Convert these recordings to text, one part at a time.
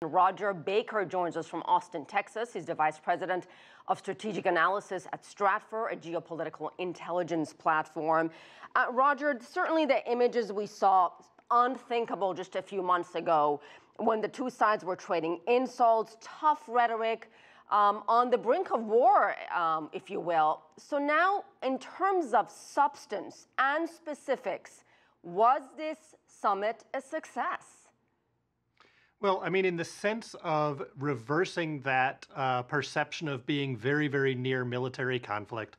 Rodger Baker joins us from Austin, Texas. He's the Vice President of Strategic Analysis at Stratfor, a geopolitical intelligence platform. Rodger, certainly the images we saw, unthinkable just a few months ago when the two sides were trading insults, tough rhetoric, on the brink of war, if you will. So now, in terms of substance and specifics, was this summit a success? Well, I mean, in the sense of reversing that perception of being very, very near military conflict,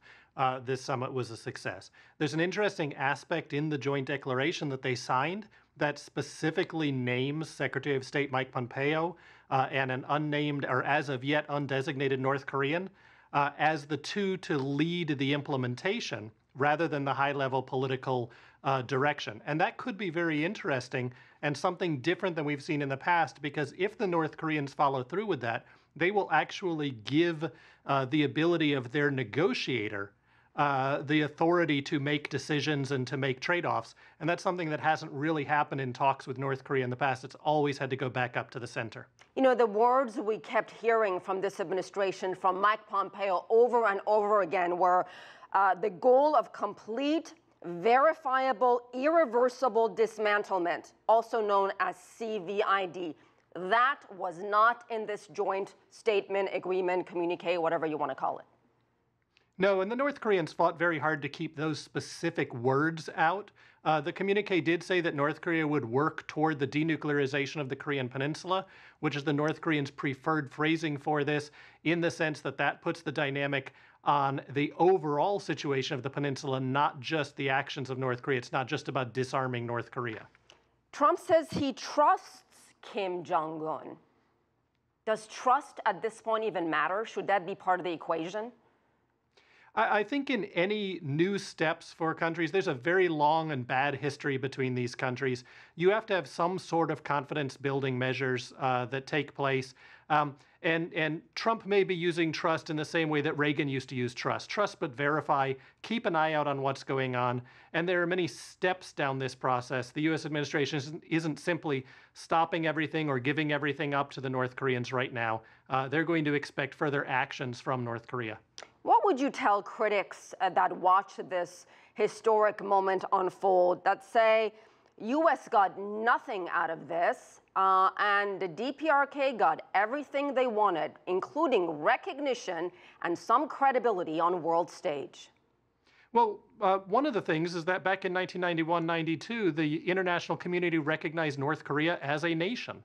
this summit was a success. There's an interesting aspect in the joint declaration that they signed that specifically names Secretary of State Mike Pompeo and an unnamed or as of yet undesignated North Korean as the two to lead the implementation rather than the high-level political direction. And that could be very interesting and something different than we've seen in the past, because if the North Koreans follow through with that, they will actually give the ability of their negotiator the authority to make decisions and to make trade-offs. And that's something that hasn't really happened in talks with North Korea in the past. It's always had to go back up to the center. You know, the words we kept hearing from this administration, from Mike Pompeo over and over again were the goal of complete, verifiable, irreversible dismantlement, also known as CVID. That was not in this joint statement, agreement, communique, whatever you want to call it. No, and the North Koreans fought very hard to keep those specific words out. The communique did say that North Korea would work toward the denuclearization of the Korean Peninsula, which is the North Koreans' preferred phrasing for this, in the sense that that puts the dynamic on the overall situation of the peninsula, not just the actions of North Korea. It's not just about disarming North Korea. Trump says he trusts Kim Jong-un. Does trust at this point even matter? Should that be part of the equation? I think in any new steps for countries, there's a very long and bad history between these countries. You have to have some sort of confidence-building measures that take place. And Trump may be using trust in the same way that Reagan used to use trust. Trust but verify, keep an eye out on what's going on. And there are many steps down this process. The U.S. administration isn't simply stopping everything or giving everything up to the North Koreans right now. They're going to expect further actions from North Korea. What would you tell critics that watch this historic moment unfold that say U.S. got nothing out of this and the DPRK got everything they wanted, including recognition and some credibility on world stage? Well, one of the things is that back in 1991-92, the international community recognized North Korea as a nation.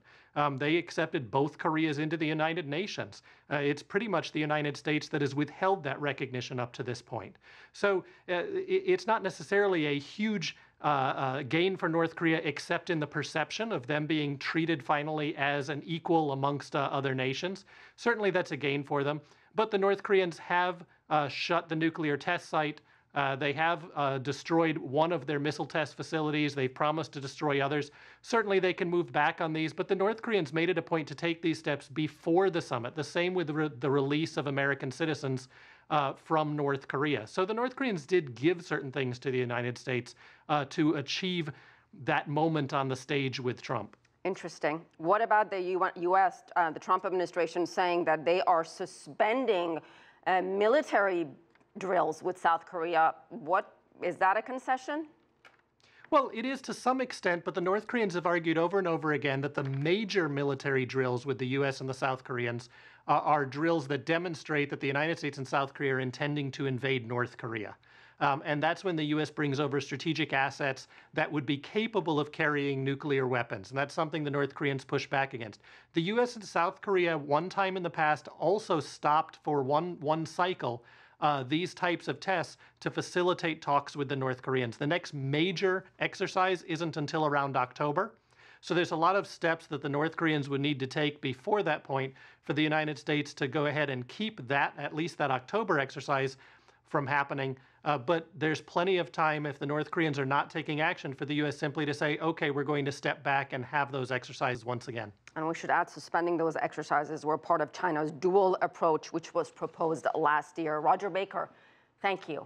They accepted both Koreas into the United Nations. It's pretty much the United States that has withheld that recognition up to this point. So it's not necessarily a huge gain for North Korea, except in the perception of them being treated finally as an equal amongst other nations. Certainly that's a gain for them. But the North Koreans have shut the nuclear test site. They have destroyed one of their missile test facilities. They've promised to destroy others. Certainly they can move back on these, but the North Koreans made it a point to take these steps before the summit, the same with the release of American citizens from North Korea. So the North Koreans did give certain things to the United States to achieve that moment on the stage with Trump. Interesting. What about the U.S., the Trump administration saying that they are suspending military drills with South Korea? What is that a concession? Well, it is to some extent, but the North Koreans have argued over and over again that the major military drills with the U.S. and the South Koreans are drills that demonstrate that the United States and South Korea are intending to invade North Korea. And that's when the U.S. brings over strategic assets that would be capable of carrying nuclear weapons. And that's something the North Koreans push back against. The U.S. and South Korea, one time in the past, also stopped for one cycle these types of tests to facilitate talks with the North Koreans. The next major exercise isn't until around October. So there's a lot of steps that the North Koreans would need to take before that point for the United States to go ahead and keep that, at least that October exercise, from happening. But there's plenty of time, if the North Koreans are not taking action, for the U.S. simply to say, okay, we're going to step back and have those exercises once again. And we should add, suspending those exercises were part of China's dual approach, which was proposed last year. Rodger Baker, thank you.